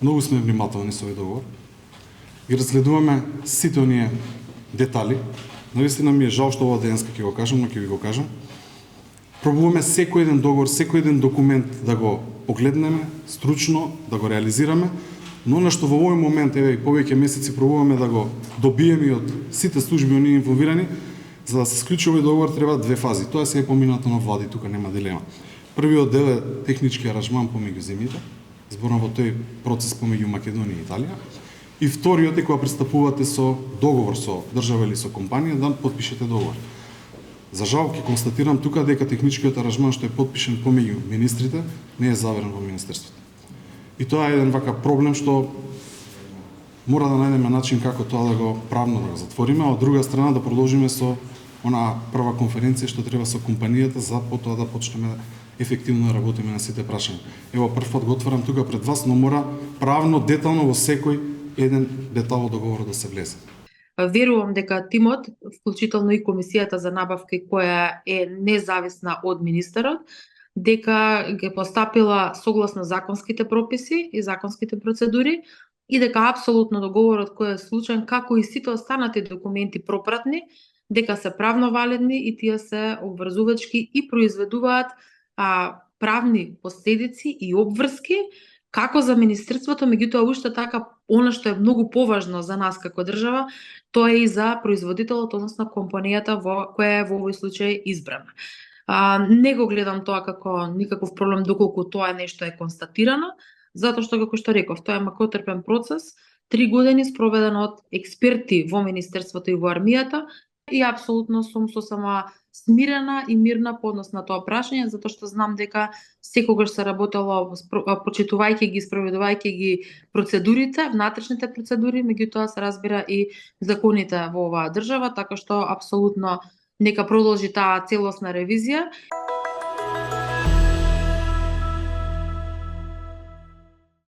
Многу сме внимателни со овој договор. Ги разгледуваме сите оние детали. Навистина ми е жал што ова денеска ќе го кажам, но ќе ви го кажам. Пробуваме секој еден договор, секој еден документ да го погледнеме стручно, да го реализираме, но на што во овој момент, еве и повеќе месеци пробуваме да го добиеме и од сите служби оние инволвирани, за да се склучи овој договор треба две фази. Тоа се е поминато на влади, тука нема дилема. Првиот дел е технички аранжман помеѓу земјите, зборно во тој процес помеѓу Македонија и Италија. И вториот е кога пристапувате со договор со држава или со компанија да потпишете договор. За жал ќе констатирам тука дека техничкиот аранжман што е потпишен помеѓу министрите не е заверен во министерството. И тоа е еден вака проблем што мора да најдеме начин како тоа да го правно да го затвориме, а од друга страна да продолжиме со онаа прва конференција што треба со компанијата за потоа да почнеме ефективно да работиме на сите прашања. Ево прв пат го отварам тука пред вас, но мора правно детално во секој еден детал од договорот да се влезе. Верувам дека тимот, вклучително и комисијата за набавки која е независна од министерот, дека ги постапила согласно законските прописи и законските процедури и дека апсолутно договорот кој е случаен, како и сите останати документи пропратни, дека се правно валидни и тие се обврзувачки и произведуваат правни последици и обврски како за министерството, меѓутоа уште така она што е многу поважно за нас како држава, тоа е и за производителот, односно компанијата која е во овој случај избрана. Не го гледам тоа како никаков проблем доколку тоа нешто е констатирано, затоа што како што реков, тоа е макотрпен процес, 3 години спроведен од експерти во министерството и во армијата и апсолутно сум сосема смирена и мирна по однос на тоа прашање, затоа што знам дека секогаш се работело почитувајќи ги, спроведувајќи ги процедурите, внатрешните процедури, меѓутоа се разбира и законите во оваа држава, така што апсолутно нека продолжи таа целосна ревизија.